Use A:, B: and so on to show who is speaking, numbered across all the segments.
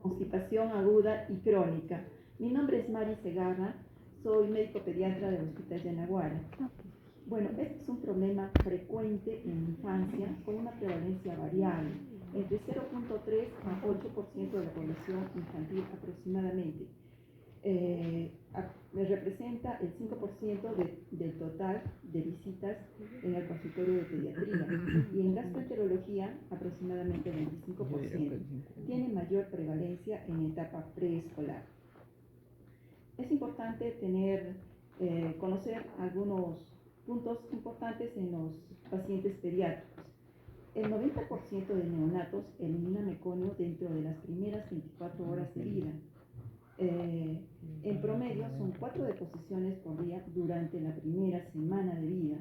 A: constipación aguda y crónica. Mi nombre es Mari Segarra, soy médico pediatra del Hospital Yanaguara. Bueno, este es un problema frecuente en la infancia con una prevalencia variable, entre 0.3 a 8% de la población infantil aproximadamente. Representa el 5% del total de visitas en el consultorio de pediatría y en gastroenterología aproximadamente el 25%. Tiene mayor prevalencia en etapa preescolar. Es importante conocer algunos puntos importantes en los pacientes pediátricos. El 90% de neonatos elimina meconio dentro de las primeras 24 horas de vida. En promedio son 4 deposiciones por día durante la primera semana de vida.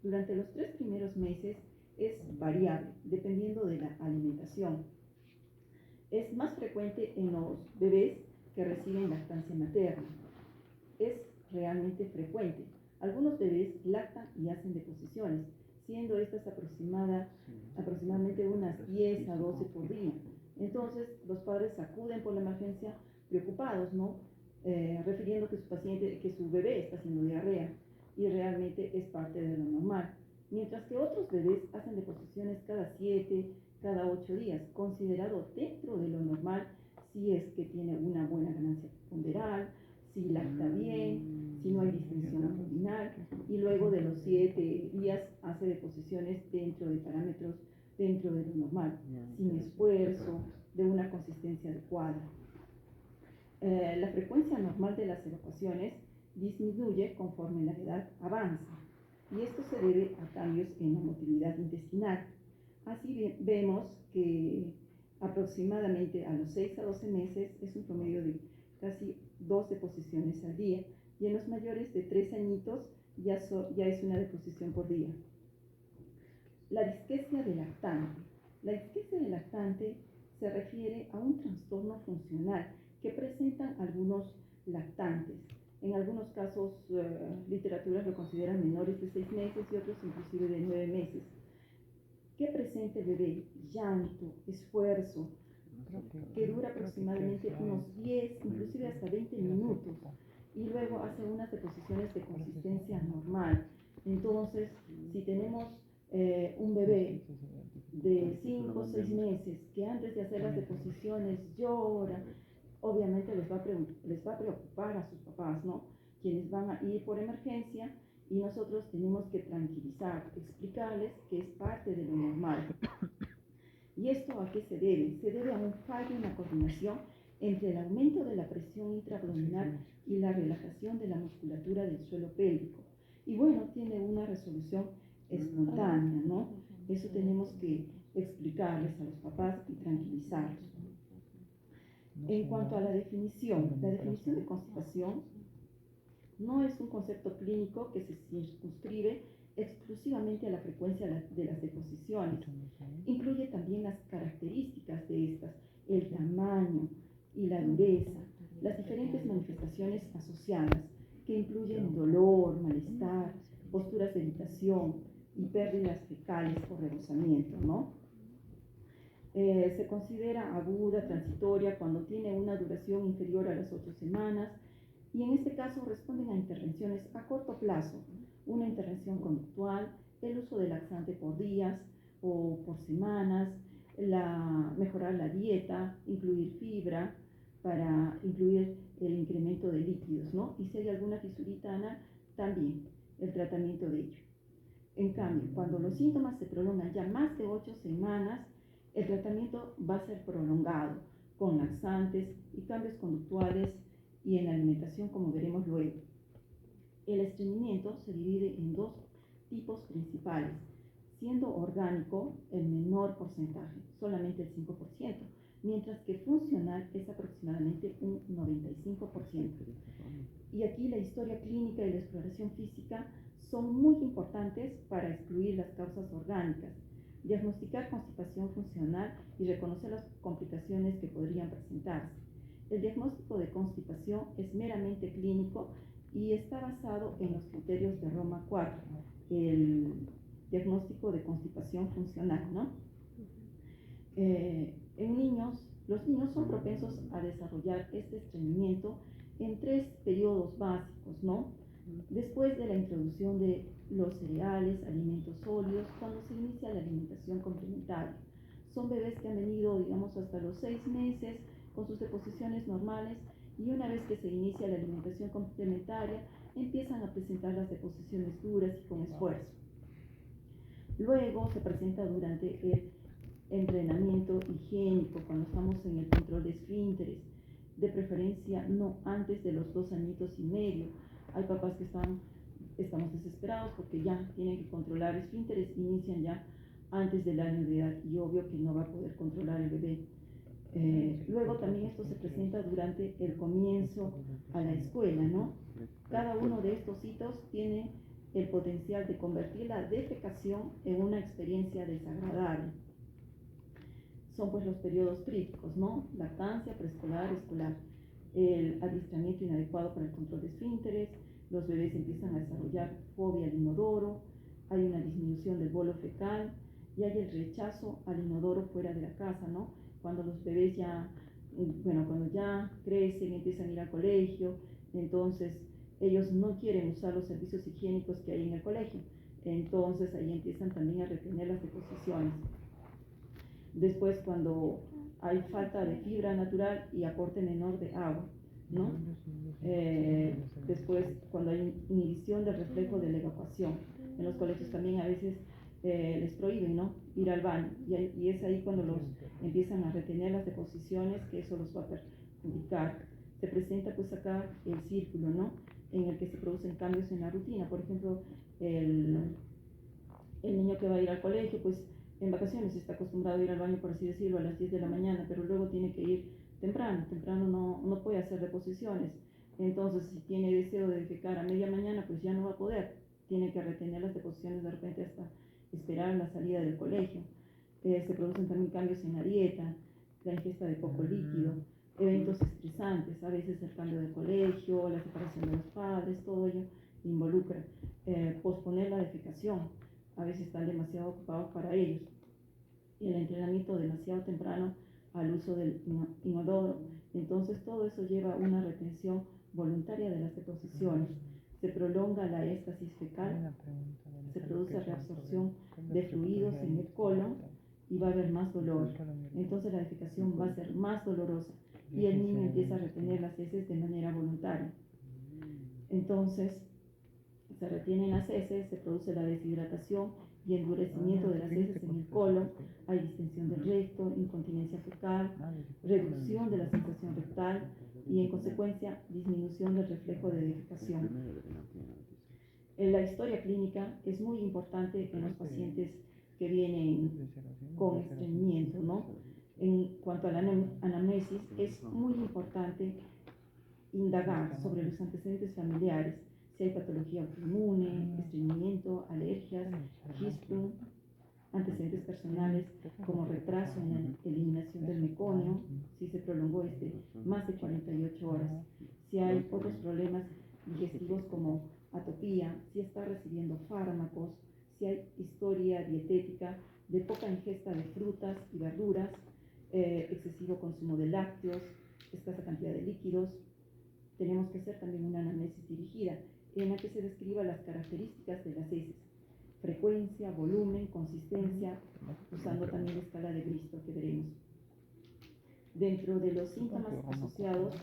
A: Durante los 3 primeros meses es variable, dependiendo de la alimentación. Es más frecuente en los bebés que reciben lactancia materna. Es realmente frecuente. Algunos bebés lactan y hacen deposiciones, siendo estas aproximadamente unas 10 a 12 por día. Entonces, los padres acuden por la emergencia preocupados, ¿no? Refiriendo que su bebé está haciendo diarrea, y realmente es parte de lo normal. Mientras que otros bebés hacen deposiciones cada 7, cada 8 días, considerado dentro de lo normal si es que tiene una buena ganancia ponderal, si lacta bien, si no hay distensión abdominal, y luego de los 7 días hace deposiciones dentro de parámetros dentro de lo normal, sin esfuerzo, de una consistencia adecuada. La frecuencia normal de las evacuaciones disminuye conforme la edad avanza, y esto se debe a cambios en la motilidad intestinal. Así vemos que aproximadamente a los 6 a 12 meses es un promedio de casi 2 deposiciones al día, y en los mayores de 3 añitos ya es una deposición por día. La disquesia del lactante. La disquesia del lactante se refiere a un trastorno funcional que presentan algunos lactantes. En algunos casos, literaturas lo consideran menores de 6 meses y otros inclusive de 9 meses. ¿Qué presenta el bebé? Llanto, esfuerzo, que dura aproximadamente unos 10, inclusive hasta 20 minutos, y luego hace unas deposiciones de consistencia normal. Entonces, si tenemos un bebé de 5 o 6 meses que antes de hacer las deposiciones llora, obviamente les va a preocupar a sus papás, ¿no? Quienes van a ir por emergencia, y nosotros tenemos que tranquilizar, explicarles que es parte de lo normal. ¿Y esto a qué se debe? Se debe a un fallo en la coordinación entre el aumento de la presión intraabdominal y la relajación de la musculatura del suelo pélvico. Y bueno, tiene una resolución espontánea, ¿no? Eso tenemos que explicarles a los papás y tranquilizarlos. En cuanto a la definición de constipación no es un concepto clínico que se circunscribe exclusivamente a la frecuencia de las deposiciones. Incluye también las características de estas, el tamaño y la dureza, las diferentes manifestaciones asociadas, que incluyen dolor, malestar, posturas de evitación y pérdidas fecales o rebosamiento, ¿no? Se considera aguda, transitoria, cuando tiene una duración inferior a las 8 semanas, y en este caso responden a intervenciones a corto plazo, una intervención conductual, el uso de laxante por días o por semanas, mejorar la dieta, incluir fibra para incluir el incremento de líquidos, ¿no? Y si hay alguna fisurita anal, también el tratamiento de ello. En cambio, cuando los síntomas se prolongan ya más de 8 semanas, el tratamiento va a ser prolongado con laxantes y cambios conductuales y en la alimentación, como veremos luego. El estreñimiento se divide en 2 tipos principales, siendo orgánico el menor porcentaje, solamente el 5%, mientras que funcional es aproximadamente un 95%. Y aquí la historia clínica y la exploración física son muy importantes para excluir las causas orgánicas, diagnosticar constipación funcional y reconocer las complicaciones que podrían presentarse. El diagnóstico de constipación es meramente clínico y está basado en los criterios de Roma IV, el diagnóstico de constipación funcional, ¿no? En niños Los niños son propensos a desarrollar este estreñimiento en 3 periodos básicos, ¿no? Después de la introducción de los cereales, alimentos sólidos, cuando se inicia la alimentación complementaria. Son bebés que han venido, digamos, hasta los 6 meses con sus deposiciones normales, y una vez que se inicia la alimentación complementaria, empiezan a presentar las deposiciones duras y con esfuerzo. Luego se presenta durante el entrenamiento higiénico, cuando estamos en el control de esfínteres, de preferencia no antes de los 2 añitos y medio. Hay papás que estamos desesperados porque ya tienen que controlar esfínteres, inician ya antes del año de edad, y obvio que no va a poder controlar el bebé. Luego también esto se presenta durante el comienzo a la escuela, ¿no? Cada uno de estos hitos tiene el potencial de convertir la defecación en una experiencia desagradable. Son pues los periodos críticos, ¿no? Lactancia, preescolar, escolar. El adiestramiento inadecuado para el control de esfínteres, los bebés empiezan a desarrollar fobia al inodoro, hay una disminución del bolo fecal y hay el rechazo al inodoro fuera de la casa, ¿no? Cuando los bebés cuando ya crecen, empiezan a ir al colegio, entonces ellos no quieren usar los servicios higiénicos que hay en el colegio, entonces ahí empiezan también a retener las deposiciones. Después, cuando hay falta de fibra natural y aporte menor de agua, ¿no? Después, cuando hay inhibición del reflejo de la evacuación. En los colegios también a veces les prohíben, ¿no?, ir al baño, y es ahí cuando los empiezan a retener las deposiciones, que eso los va a perjudicar. Se presenta pues acá el círculo, ¿no?, en el que se producen cambios en la rutina. Por ejemplo, el niño que va a ir al colegio, pues en vacaciones está acostumbrado a ir al baño, por así decirlo, a las 10 de la mañana, pero luego tiene que ir temprano no puede hacer deposiciones. Entonces, si tiene deseo de defecar a media mañana, pues ya no va a poder, tiene que retener las deposiciones de repente hasta esperar la salida del colegio. Se producen también cambios en la dieta, la ingesta de poco líquido, eventos estresantes, a veces el cambio de colegio, la separación de los padres, todo ello involucra. Posponer la defecación, a veces están demasiado ocupados para ellos, y el entrenamiento demasiado temprano al uso del inodoro. Entonces todo eso lleva a una retención voluntaria de las deposiciones. Se prolonga la éstasis fecal, se produce reabsorción de fluidos en el colon y va a haber más dolor. Entonces la defecación va a ser más dolorosa y el niño empieza a retener las heces de manera voluntaria. Entonces se retienen las heces, se produce la deshidratación y endurecimiento de las heces en el colon, hay distensión del recto, incontinencia fecal, reducción de la sensación rectal y en consecuencia disminución del reflejo de defecación. En la historia clínica es muy importante en los pacientes que vienen con estreñimiento, ¿no? En cuanto a la anamnesis, es muy importante indagar sobre los antecedentes familiares, si hay patología autoinmune, estreñimiento, alergias, GISPRU, antecedentes personales como retraso en la eliminación del meconio, si se prolongó más de 48 horas, si hay otros problemas digestivos como atopía, si está recibiendo fármacos, si hay historia dietética de poca ingesta de frutas y verduras, excesivo consumo de lácteos, escasa cantidad de líquidos. Tenemos que hacer también una anamnesis dirigida en la que se describa las características de las heces, frecuencia, volumen, consistencia, usando también la escala de Bristol que veremos. Dentro de los síntomas asociados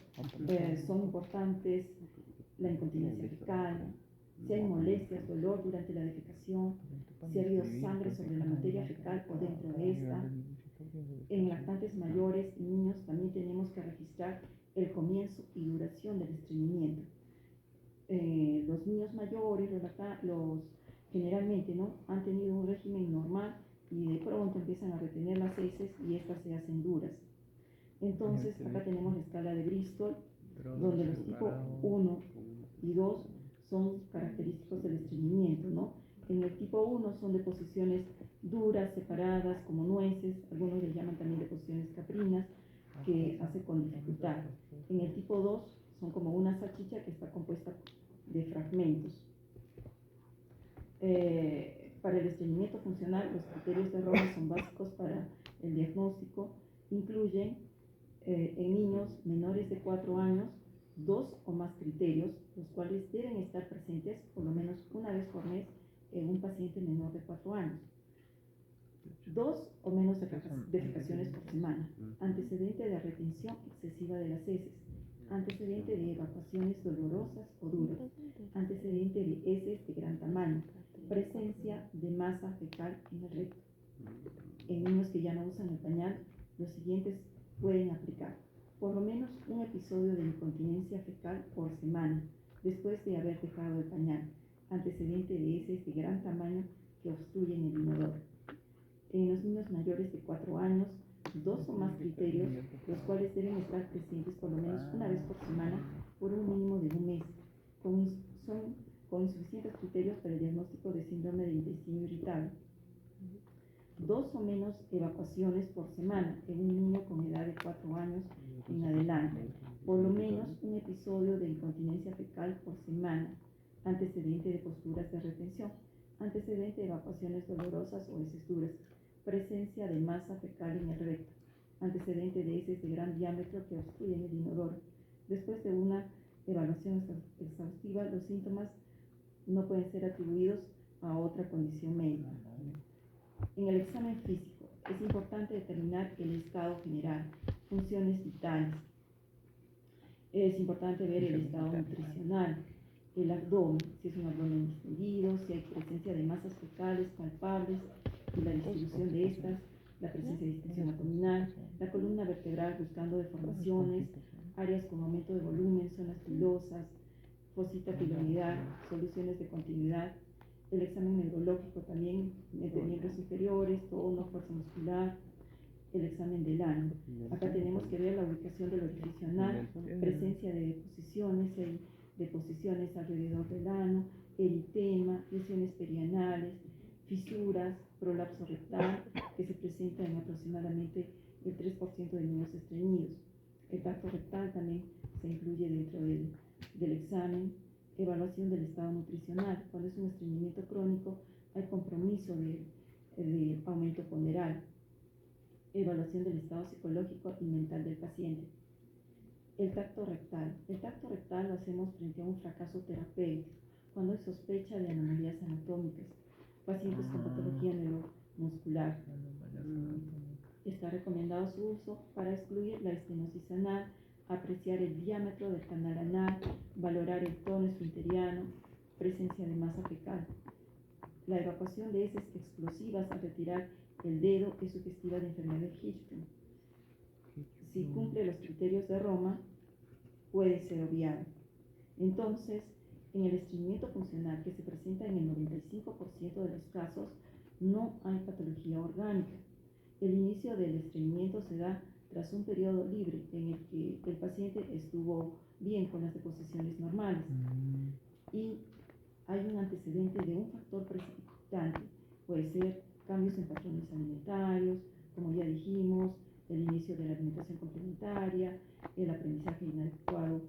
A: son importantes la incontinencia fecal, si hay molestias, dolor durante la defecación, si ha habido sangre sobre la materia fecal o dentro de esta. En lactantes mayores y niños también tenemos que registrar el comienzo y duración del estreñimiento. Los niños mayores, los generalmente, ¿no?, han tenido un régimen normal y de pronto empiezan a retener las heces y estas se hacen duras. Entonces acá tenemos la escala de Bristol, donde los tipo 1 y 2 son característicos del estreñimiento, ¿no? En el tipo 1 son deposiciones duras, separadas, como nueces, algunos les llaman también deposiciones caprinas, que hace con dificultad. En el tipo 2 son como una salchicha que está compuesta de fragmentos. Para el estreñimiento funcional, los criterios de Roma son básicos para el diagnóstico, incluyen En niños menores de 4 años, 2 o más criterios, los cuales deben estar presentes por lo menos una vez por mes en un paciente menor de 4 años. 2 o menos defecaciones por semana, antecedente de retención excesiva de las heces, antecedente de evacuaciones dolorosas o duras, antecedente de heces de gran tamaño, presencia de masa fecal en el recto. En niños que ya no usan el pañal, los siguientes pueden aplicar: por lo menos un episodio de incontinencia fecal por semana después de haber dejado el pañal, antecedente de heces de gran tamaño que obstruyen el inodoro. En los niños mayores de 4 años, 2 o más criterios, los cuales deben estar presentes por lo menos una vez por semana por un mínimo de un mes, con insuficientes criterios para el diagnóstico de síndrome de intestino irritable. 2 o menos evacuaciones por semana en un niño con edad de 4 años en adelante, por lo menos un episodio de incontinencia fecal por semana, antecedente de posturas de retención, antecedente de evacuaciones dolorosas o heces duras, presencia de masa fecal en el recto, antecedente de heces de gran diámetro que obstruyen el inodoro. Después de una evaluación exhaustiva, los síntomas no pueden ser atribuidos a otra condición médica. En el examen físico es importante determinar el estado general, funciones vitales. Es importante ver el estado nutricional, el abdomen, si es un abdomen distendido, si hay presencia de masas fecales palpables y la distribución de estas, la presencia de distensión abdominal, la columna vertebral buscando deformaciones, áreas con aumento de volumen, zonas pilosas, fosita piloidal, soluciones de continuidad. El examen neurológico también, entre miembros inferiores, tono, fuerza muscular, el examen del ano. Acá tenemos que ver la ubicación del orificio anal, presencia de deposiciones, hay deposiciones alrededor del ano, eritema, lesiones perianales, fisuras, prolapso rectal, que se presenta en aproximadamente el 3% de niños estreñidos. El tacto rectal también se incluye dentro del examen. Evaluación del estado nutricional. Cuando es un estreñimiento crónico, hay compromiso de aumento ponderal. Evaluación del estado psicológico y mental del paciente. El tacto rectal. El tacto rectal lo hacemos frente a un fracaso terapéutico, cuando hay sospecha de anomalías anatómicas, pacientes con patología neuromuscular. Está recomendado su uso para excluir la estenosis anal, apreciar el diámetro del canal anal, valorar el tono esfinteriano, presencia de masa fecal. La evacuación de heces explosivas al retirar el dedo es sugestiva de enfermedad de Hirschsprung. Si cumple los criterios de Roma, puede ser obviado. Entonces, en el estreñimiento funcional, que se presenta en el 95% de los casos, no hay patología orgánica. El inicio del estreñimiento se da tras un periodo libre en el que el paciente estuvo bien con las deposiciones normales y hay un antecedente de un factor precipitante. Puede ser cambios en patrones alimentarios, como ya dijimos, el inicio de la alimentación complementaria, el aprendizaje inadecuado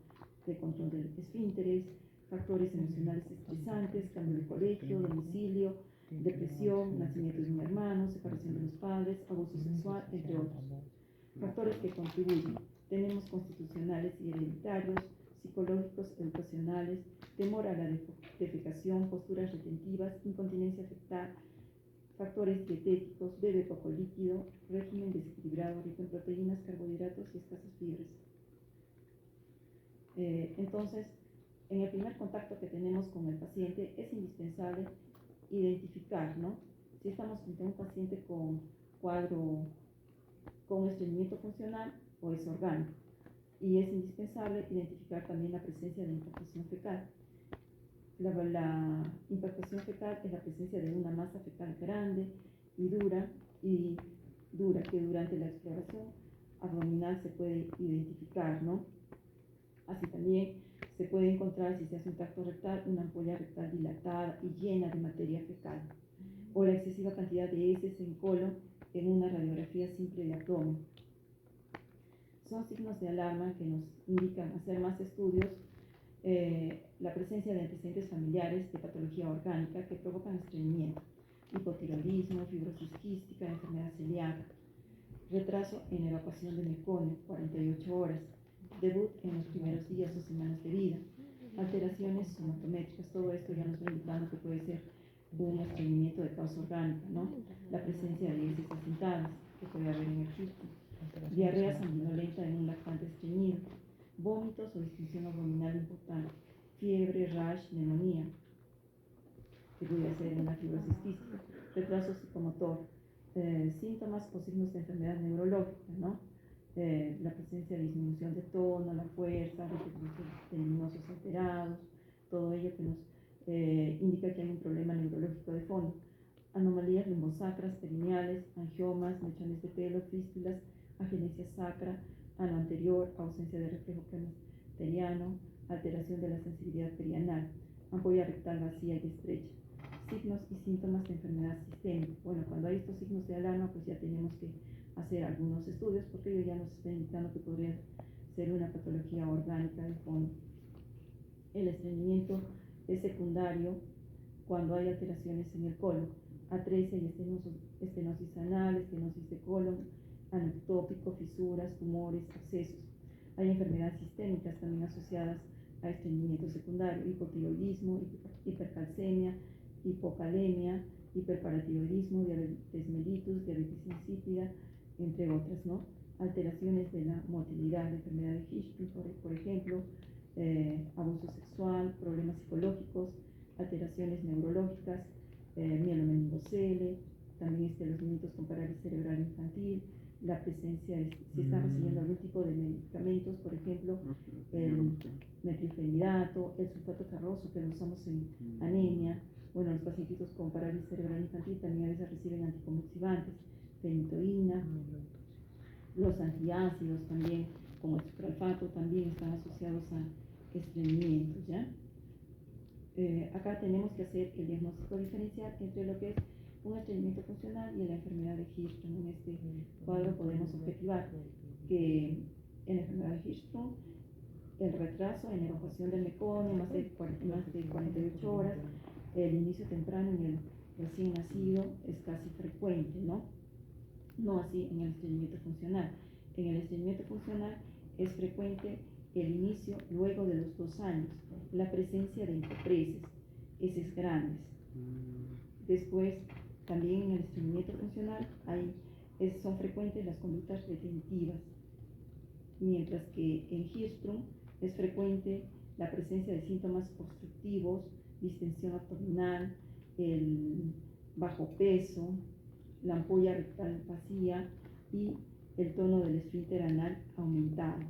A: de control de esfínteres, factores emocionales estresantes, cambio de colegio, domicilio, depresión, nacimiento de un hermano, separación de los padres, abuso sexual, entre otros. Factores que contribuyen. Tenemos constitucionales y hereditarios, psicológicos, educacionales, temor a la defecación, posturas retentivas, incontinencia fecal, factores dietéticos, bebe poco líquido, régimen desequilibrado, rico en proteínas, carbohidratos y escasas fibras. Entonces, en el primer contacto que tenemos con el paciente es indispensable identificar, ¿no?, si estamos frente a un paciente con cuadro con estreñimiento funcional o es orgánico. Y es indispensable identificar también la presencia de impactación fecal. La impactación fecal es la presencia de una masa fecal grande y dura, que durante la exploración abdominal se puede identificar, ¿no? Así también se puede encontrar, si se hace un tacto rectal, una ampolla rectal dilatada y llena de materia fecal, o la excesiva cantidad de heces en colon en una radiografía simple de abdomen. Son signos de alarma que nos indican hacer más estudios, la presencia de antecedentes familiares de patología orgánica que provocan estreñimiento, hipotiroidismo, fibrosis quística, enfermedad celíaca, retraso en evacuación de meconio, 48 horas, debut en los primeros días o semanas de vida, alteraciones somatométricas. Todo esto ya nos va indicando que puede ser un estreñimiento de causa orgánica, ¿no? La presencia de heces acintadas que puede haber en el registro, diarrea sanguinolenta en un lactante estreñido, vómitos o distinción abdominal importante, fiebre, rash, neumonía, que puede ser una fibrosis quística, retraso psicomotor, síntomas o signos de enfermedad neurológica, ¿no? La presencia de disminución de tono, la fuerza, reflejos luminosos alterados, todo ello que nos indica que hay un problema neurológico de fondo. Anomalías lumbosacras, perineales, angiomas, mechones de pelo, fístulas, agenesia sacra, ano anterior, ausencia de reflejo craniano, alteración de la sensibilidad perianal, ampolla rectal vacía y estrecha. Signos y síntomas de enfermedad sistémica. Bueno, cuando hay estos signos de alarma, pues ya tenemos que hacer algunos estudios porque ellos ya nos están indicando que podría ser una patología orgánica de fondo. El estreñimiento es secundario cuando hay alteraciones en el colon, atresia y estenosis anal, estenosis de colon, ano ectópico, fisuras, tumores, abscesos. Hay enfermedades sistémicas también asociadas a estreñimiento secundario, hipotiroidismo, hipercalcemia, hipocalemia, hiperparatiroidismo, diabetes mellitus, diabetes insípida, entre otras, ¿no? Alteraciones de la motilidad, la enfermedad de Hirschsprung, por ejemplo, abuso sexual, problemas psicológicos, alteraciones neurológicas, mielomeningocele, también los limitos con parálisis cerebral infantil, la presencia, si están recibiendo algún tipo de medicamentos, por ejemplo, el metilfenidato, el sulfato ferroso que lo usamos en anemia. Bueno, los pacientitos con parálisis cerebral infantil también a veces reciben anticonvulsivantes, fenitoína, los antiácidos también, como el sucralfato, también están asociados a estreñimientos, ¿ya? Acá tenemos que hacer el diagnóstico diferencial entre lo que es un estreñimiento funcional y la enfermedad de Hirschsprung. En este cuadro podemos objetivar que en la enfermedad de Hirschsprung el retraso en evacuación del meconio, más de 48 horas, el inicio temprano en el recién nacido es casi frecuente, ¿no? No así en el estreñimiento funcional. En el estreñimiento funcional es frecuente el inicio luego de los 2 años, la presencia de encopreses, heces grandes. Después, también en el estreñimiento funcional son frecuentes las conductas retentivas, mientras que en Hirschsprung es frecuente la presencia de síntomas obstructivos, distensión abdominal, el bajo peso, la ampolla rectal vacía y el tono del esfínter anal aumentado.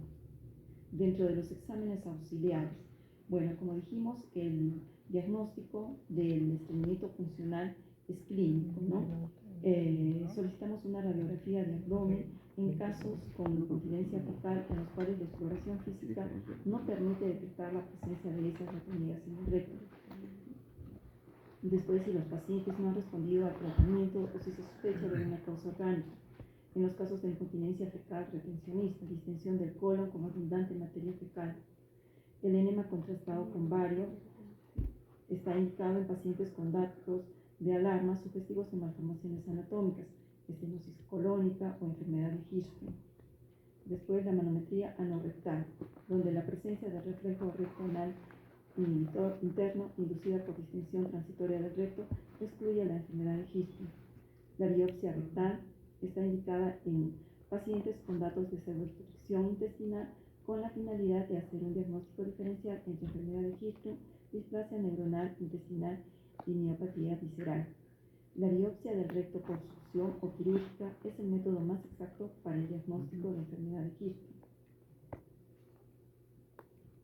A: Dentro de los exámenes auxiliares, bueno, como dijimos, el diagnóstico del estreñimiento funcional es clínico, ¿no? Solicitamos una radiografía de abdomen en casos con incontinencia fecal en los cuales la exploración física no permite detectar la presencia de heces retenidas en el recto. Después, si los pacientes no han respondido al tratamiento o si se sospecha de una causa orgánica. En los casos de incontinencia fecal retencionista, distensión del colon con abundante materia fecal. El enema contrastado con bario está indicado en pacientes con datos de alarma sugestivos de malformaciones anatómicas, estenosis colónica o enfermedad de Hirschsprung. Después, la manometría anorrectal, donde la presencia de reflejo rectal inhibitor interno inducida por distensión transitoria del recto excluye la enfermedad de Hirschsprung. La biopsia rectal está indicada en pacientes con datos de pseudoobstrucción intestinal con la finalidad de hacer un diagnóstico diferencial entre enfermedad de Hirschsprung, displasia neuronal intestinal y miopatía visceral. La biopsia del recto por succión o quirúrgica es el método más exacto para el diagnóstico de enfermedad de Hirschsprung.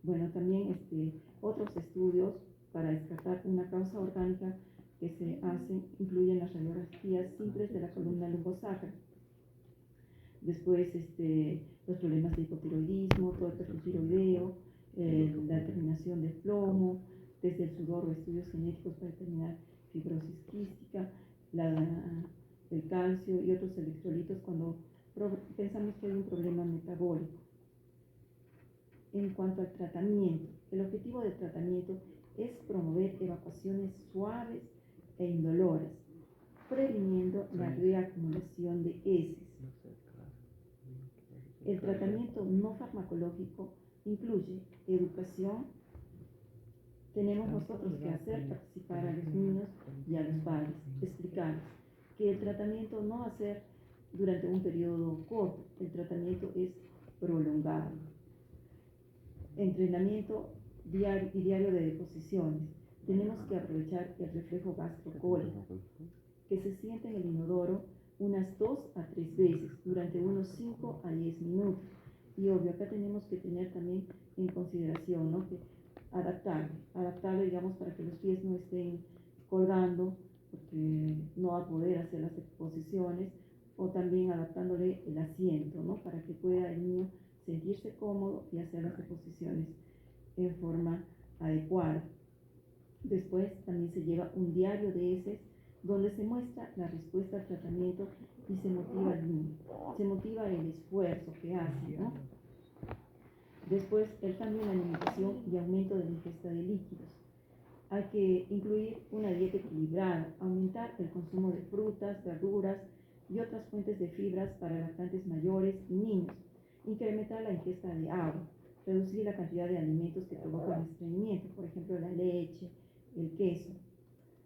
A: Bueno, también otros estudios para descartar una causa orgánica que se hacen incluyen las radiografías simples de la columna lumbosacra. Después, los problemas de hipotiroidismo, todo el hipotiroideo, la determinación de plomo, desde el sudor o estudios genéticos para determinar fibrosis quística, el calcio y otros electrolitos cuando pensamos que hay un problema metabólico. En cuanto al tratamiento, el objetivo del tratamiento es promover evacuaciones suaves e indoloras, previniendo la reacumulación de heces. El tratamiento no farmacológico incluye educación. Tenemos nosotros que hacer participar a los niños y a los padres, explicarles que el tratamiento no va a ser durante un periodo corto, el tratamiento es prolongado. Entrenamiento diario de deposiciones. Tenemos que aprovechar el reflejo gastrocólico, que se siente en el inodoro unas 2 a 3 veces durante unos 5 a 10 minutos. Y obvio, acá tenemos que tener también en consideración, ¿no?, que adaptarlo, digamos, para que los pies no estén colgando, porque no va a poder hacer las exposiciones, o también adaptándole el asiento, ¿no?, para que pueda el niño sentirse cómodo y hacer las exposiciones en forma adecuada. Después también se lleva un diario de heces donde se muestra la respuesta al tratamiento y se motiva al niño, se motiva el esfuerzo que hace, ¿no? Después, el cambio en la alimentación y aumento de la ingesta de líquidos. Hay que incluir una dieta equilibrada, aumentar el consumo de frutas, verduras y otras fuentes de fibras para lactantes mayores y niños, incrementar la ingesta de agua, reducir la cantidad de alimentos que provocan estreñimiento, por ejemplo, la leche, el queso.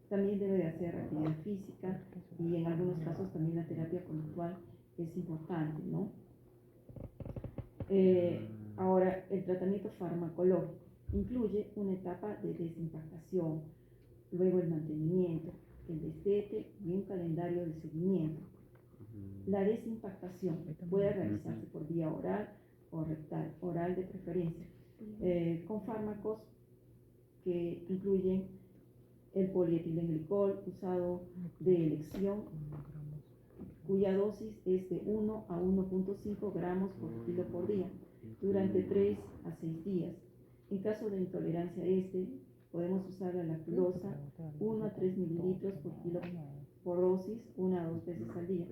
A: También debe de hacer actividad física y en algunos casos también la terapia conductual es importante, ¿no? Ahora, el tratamiento farmacológico incluye una etapa de desimpactación, luego el mantenimiento, el destete y un calendario de seguimiento. La desimpactación puede realizarse por vía oral o rectal, oral de preferencia, con fármacos que incluyen el polietilenglicol usado de elección, cuya dosis es de 1 a 1.5 gramos por kilo por día, durante 3 a 6 días. En caso de intolerancia a podemos usar la lactulosa 1 a 3 mililitros por kilo por dosis, 1 a 2 veces al día.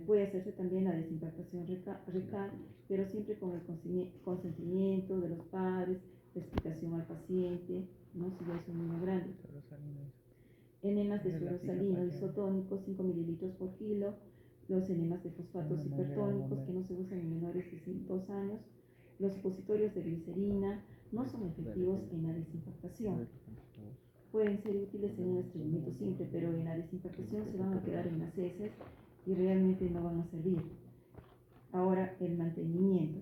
A: Puede hacerse también la desimpactación rectal, pero siempre con el consentimiento de los padres, la explicación al paciente, ¿no?, si ya es un niño grande. Enemas de suero salino isotónico, 5 mililitros por kilo. Los enemas de fosfatos hipertónicos que no se usan en menores de 2 años. Los supositorios de glicerina no son efectivos en la desimpactación. Pueden ser útiles en un estreñimiento simple, pero en la desimpactación se van a quedar en las heces y realmente no van a servir. Ahora, el mantenimiento.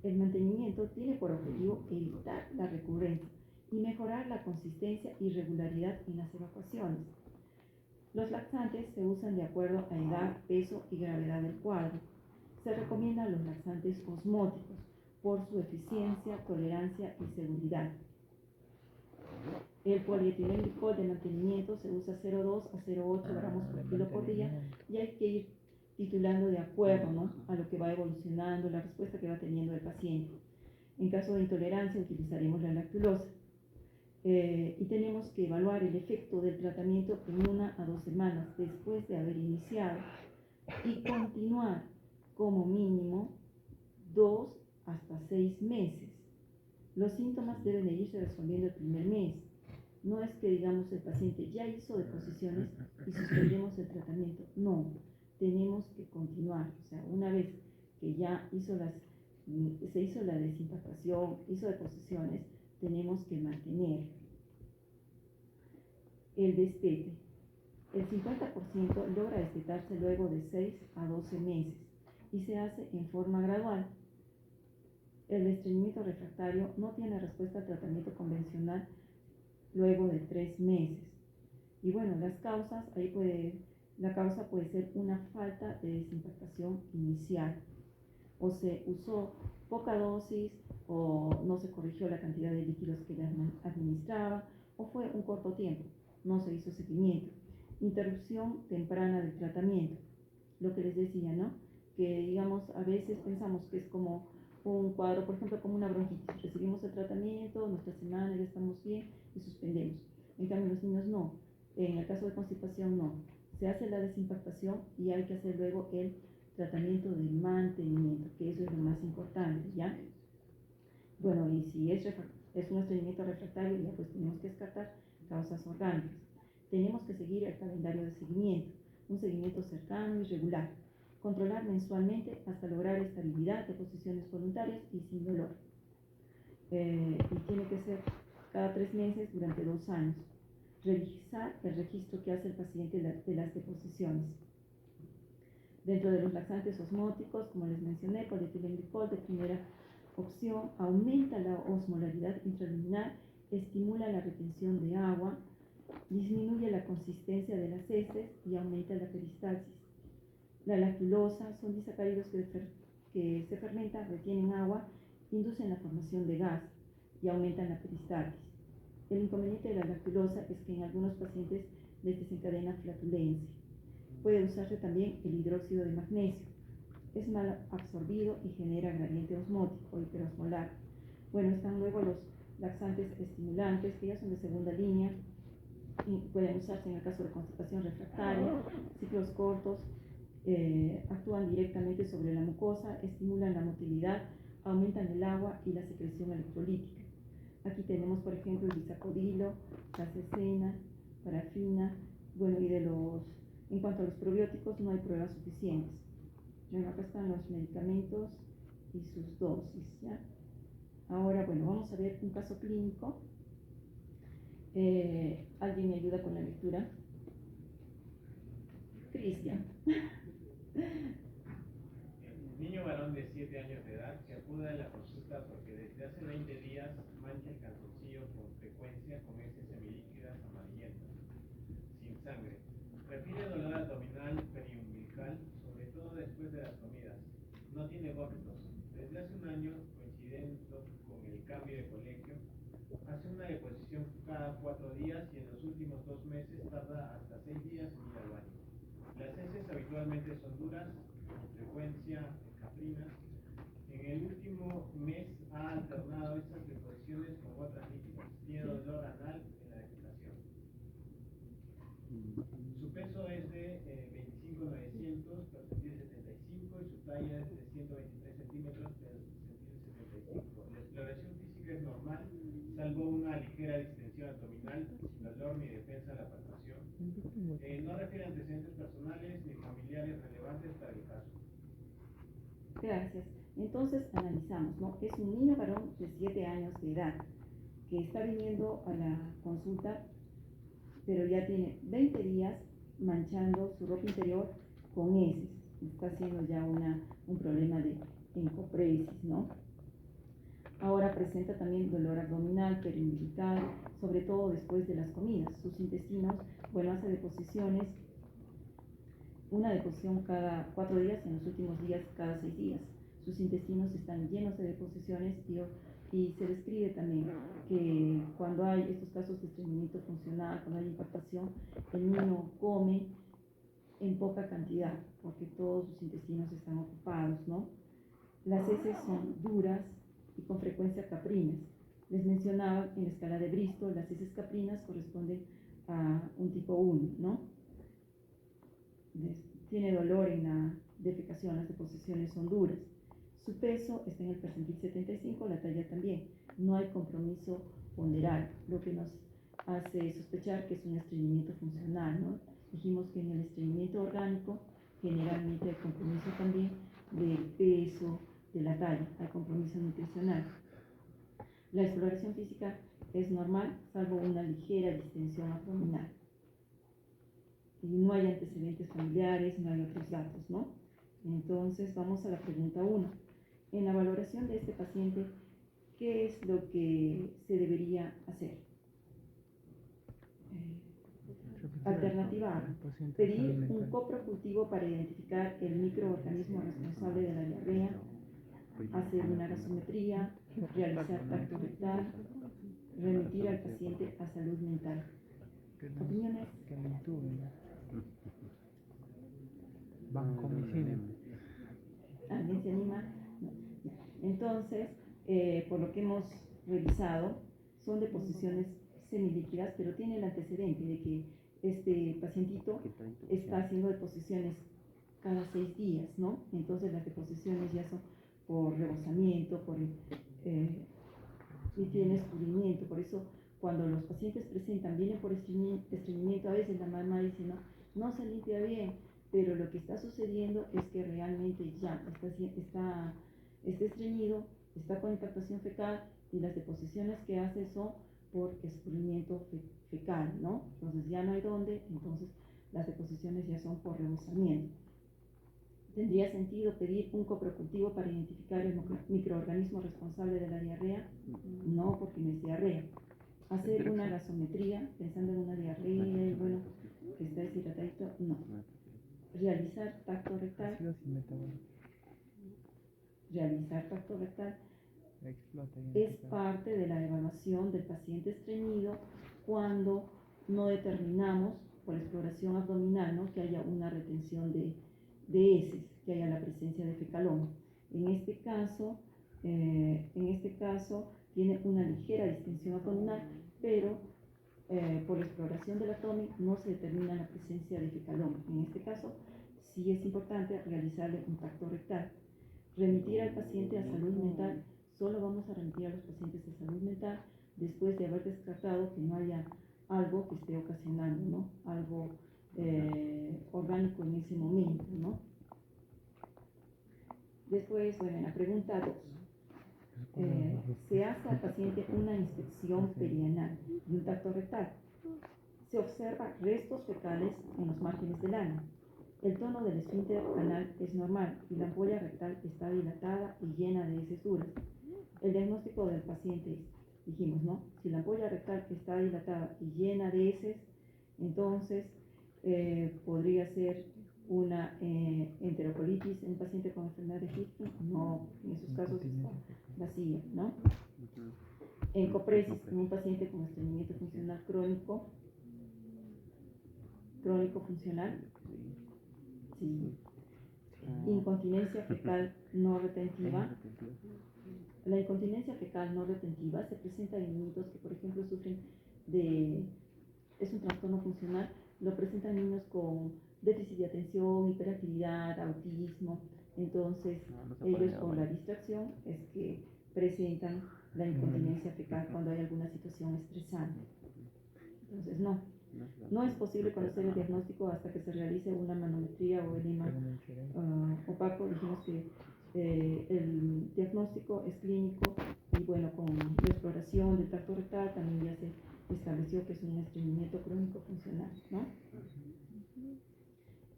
A: El mantenimiento tiene por objetivo evitar la recurrencia y mejorar la consistencia y regularidad en las evacuaciones. Los laxantes se usan de acuerdo a edad, peso y gravedad del cuadro. Se recomiendan los laxantes osmóticos por su eficiencia, tolerancia y seguridad. El polietilenglicol de mantenimiento se usa 0,2 a 0,8 gramos por kilo por día y hay que ir titulando de acuerdo, ¿no?, a lo que va evolucionando, la respuesta que va teniendo el paciente. En caso de intolerancia utilizaremos la lactulosa. Y tenemos que evaluar el efecto del tratamiento en 1 a 2 semanas después de haber iniciado y continuar como mínimo 2 hasta 6 meses. Los síntomas deben de irse resolviendo el primer mes. No es que digamos el paciente ya hizo deposiciones y suspendemos el tratamiento. No, tenemos que continuar. O sea, una vez que ya se hizo la desimpactación, hizo deposiciones, tenemos que mantener el destete. El 50% logra destetarse luego de 6 a 12 meses y se hace en forma gradual. El estreñimiento refractario no tiene respuesta al tratamiento convencional luego de 3 meses. Y bueno, las causas, la causa puede ser una falta de desimpactación inicial, o se usó poca dosis, o no se corrigió la cantidad de líquidos que le administraba, o fue un corto tiempo, no se hizo seguimiento. Interrupción temprana del tratamiento, lo que les decía, ¿no?, que digamos a veces pensamos que es como un cuadro, por ejemplo, como una bronquitis. Recibimos el tratamiento, nuestra semana ya estamos bien y suspendemos. En cambio, los niños no. En el caso de constipación, no. Se hace la desimpactación y hay que hacer luego el tratamiento de mantenimiento, que eso es lo más importante, ¿ya? Bueno, y si es un estreñimiento refractario, ya pues tenemos que descartar causas orgánicas. Tenemos que seguir el calendario de seguimiento, un seguimiento cercano y regular. Controlar mensualmente hasta lograr estabilidad de posiciones voluntarias y sin dolor. Y tiene que ser cada 3 meses durante 2 años. Revisar el registro que hace el paciente de las deposiciones. Dentro de los laxantes osmóticos, como les mencioné, polietilenglicol de primera opción aumenta la osmolaridad intraluminal, estimula la retención de agua, disminuye la consistencia de las heces y aumenta la peristalsis. La lactulosa son disacáridos que se fermentan, retienen agua, inducen la formación de gas y aumentan la peristalsis. El inconveniente de la lactulosa es que en algunos pacientes les desencadena flatulencia. Puede usarse también el hidróxido de magnesio. Es mal absorbido y genera gradiente osmótico, hiperosmolar. Bueno, están luego los laxantes estimulantes, que ya son de segunda línea, y pueden usarse en el caso de constipación refractaria, ciclos cortos, actúan directamente sobre la mucosa, estimulan la motilidad, aumentan el agua y la secreción electrolítica. Aquí tenemos, por ejemplo, el bisacodilo, casecena, parafina. Bueno, y en cuanto a los probióticos, no hay pruebas suficientes. Bueno, acá están los medicamentos y sus dosis, ¿ya? Ahora, bueno, vamos a ver un caso clínico. ¿Alguien me ayuda con la lectura? Cristian.
B: Niño varón de 7 años de edad que acude a la consulta porque desde hace 20 días mancha el calzoncillo con frecuencia con heces semilíquidas amarillentas, sin sangre. Refiere dolor abdominal periumbilical, sobre todo después de las comidas. No tiene vómitos. Desde hace un año, coincidiendo con el cambio de colegio, hace una deposición cada 4 días y en los últimos 2 meses tarda hasta 6 días en ir al baño. Las heces habitualmente son duras, con frecuencia caprinas. En el último mes ha alternado estas deposiciones con otras líquidas. Tiene dolor anal en la defecación. Su peso es de 25,900 por centímetro 75 y su talla es de 123 centímetros por centímetro 75. La exploración física es normal, salvo una ligera distensión abdominal, sin dolor ni defensa de la palpación. No refiere antecedentes personales ni familiares relevantes para el caso.
A: Gracias. Entonces analizamos, ¿no? Es un niño varón de 7 años de edad que está viniendo a la consulta, pero ya tiene 20 días manchando su ropa interior con heces. Está haciendo ya un problema de encopresis, ¿no? Ahora presenta también dolor abdominal, periumbilical, sobre todo después de las comidas. Sus intestinos, bueno, hace deposiciones, una deposición cada 4 días, en los últimos días cada 6 días. Sus intestinos están llenos de deposiciones y se describe también que cuando hay estos casos de estreñimiento funcional, cuando hay impactación, el niño come en poca cantidad porque todos sus intestinos están ocupados, ¿no? Las heces son duras y con frecuencia caprinas. Les mencionaba en la escala de Bristol, las heces caprinas corresponden a un tipo 1, ¿no? Tiene dolor en la defecación, las deposiciones son duras. Su peso está en el percentil 75, la talla también. No hay compromiso ponderal, lo que nos hace sospechar que es un estreñimiento funcional, ¿no? Dijimos que en el estreñimiento orgánico generalmente hay compromiso también del peso, de la talla, hay compromiso nutricional. La exploración física es normal, salvo una ligera distensión abdominal. Y no hay antecedentes familiares, no hay otros datos, ¿no? Entonces vamos a la pregunta 1. En la valoración de este paciente, ¿qué es lo que se debería hacer? Alternativa A, pedir un coprocultivo para identificar el microorganismo responsable de la diarrea, hacer una gasometría, realizar tacto rectal, remitir al paciente a salud mental. ¿Opiniones? ¿Alguien se anima? No. Entonces, por lo que hemos revisado, son deposiciones semilíquidas, pero tiene el antecedente de que este pacientito está haciendo deposiciones cada 6 días, ¿no? Entonces las deposiciones ya son por rebosamiento, y tiene escurrimiento. Por eso, cuando los pacientes vienen por estreñimiento, a veces la mamá dice, no se limpia bien, pero lo que está sucediendo es que realmente ya está estreñido, está con impactación fecal y las deposiciones que hace son por escurrimiento fecal, ¿no? Entonces ya no hay dónde, entonces las deposiciones ya son por rebosamiento. ¿Tendría sentido pedir un coprocultivo para identificar el microorganismo responsable de la diarrea? No, porque no es diarrea. Hacer una gasometría pensando en una diarrea y bueno, que está deshidratadito, no. Realizar tacto rectal. Realizar tacto rectal es parte de la evaluación del paciente estreñido cuando no determinamos por exploración abdominal, ¿no?, que haya una retención de heces, que haya la presencia de fecaloma. En este caso tiene una ligera distensión abdominal, pero por la exploración del abdomen no se determina la presencia de fecaloma. En este caso sí es importante realizarle un tacto rectal. Remitir al paciente a salud mental. Solo vamos a remitir a los pacientes de salud mental después de haber descartado que no haya algo que esté ocasionando, ¿no?, algo orgánico en ese momento, ¿no? Después, bueno, en la pregunta 2, se hace al paciente una inspección perianal y un tacto rectal. Se observa restos fecales en los márgenes del ano. El tono del esfínter anal es normal y la ampolla rectal está dilatada y llena de heces duras. El diagnóstico del paciente es, dijimos, ¿no?, si la ampolla rectal está dilatada y llena de heces, entonces podría ser una enterocolitis en un paciente con enfermedad de Hitchcock. No, en esos casos está vacía, ¿no? Encopresis en un paciente con estreñimiento funcional crónico funcional. Sí. Incontinencia fecal no retentiva. La incontinencia fecal no retentiva se presenta en niños que, por ejemplo, sufren es un trastorno funcional, lo presentan niños con déficit de atención, hiperactividad, autismo. Entonces, ellos por la distracción es que presentan la incontinencia fecal cuando hay alguna situación estresante. Entonces, no es posible conocer el diagnóstico hasta que se realice una manometría o enema opaco. Dijimos que el diagnóstico es clínico y bueno, con la exploración del tracto rectal también ya se estableció que es un estreñimiento crónico funcional, ¿no?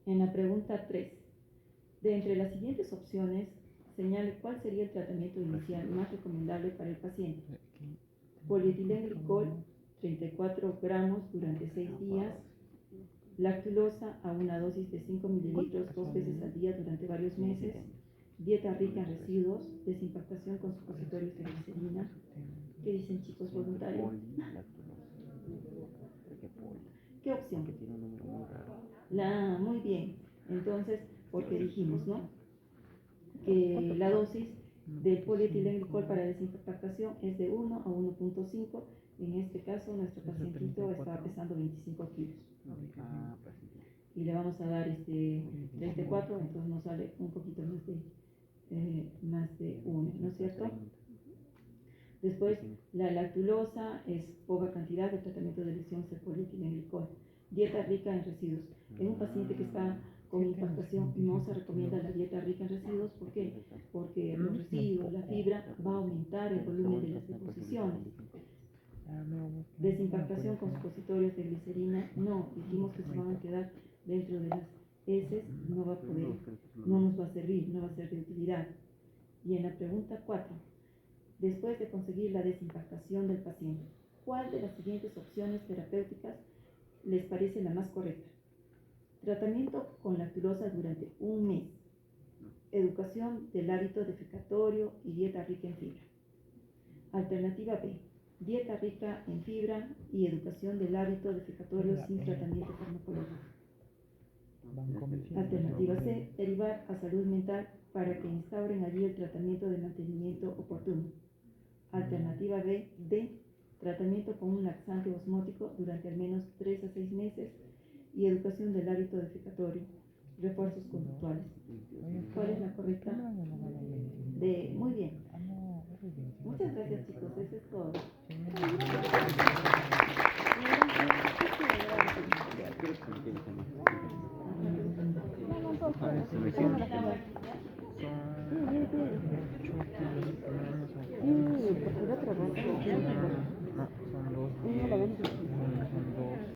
A: En la pregunta 3, de entre las siguientes opciones, señale cuál sería el tratamiento inicial más recomendable para el paciente. Polietilenglicol 34 gramos durante 6 días, lactulosa a una dosis de 5 mililitros 2 veces al día durante varios meses, dieta rica en residuos, desinfectación con supositorios de glicerina. ¿Qué dicen, chicos voluntarios? ¿Qué opción? Muy bien. Entonces, porque dijimos, ¿no?, que la dosis del polietilenglicol para desinfectación es de 1 a 1.5. En este caso, nuestro pacientito está pesando 25 kilos. Y le vamos a dar 34, entonces nos sale un poquito más de 1, ¿no es cierto? Después, la lactulosa es poca cantidad de tratamiento de lesiones del polietilenglicol. Dieta rica en residuos. En un paciente que está con impactación no se recomienda la dieta rica en residuos. ¿Por qué? Porque los residuos, la fibra, va a aumentar el volumen de las deposiciones. Desinfectación con supositorios de glicerina, no, dijimos que se van a quedar dentro de las heces, no nos va a servir, no va a ser de utilidad. Y en la pregunta 4, después de conseguir la desinfectación del paciente, ¿cuál de las siguientes opciones terapéuticas les parece la más correcta? Tratamiento con lactulosa durante un mes, educación del hábito defecatorio y dieta rica en fibra. Alternativa B, dieta rica en fibra y educación del hábito defecatorio sin tratamiento farmacológico. Alternativa C, derivar a salud mental para que instauren allí el tratamiento de mantenimiento oportuno. Alternativa B, D, tratamiento con un laxante osmótico durante al menos 3 a 6 meses y educación del hábito defecatorio, refuerzos conductuales. ¿Cuál es la correcta? D, muy bien. Muchas gracias, chicos, eso es todo. otro rostro,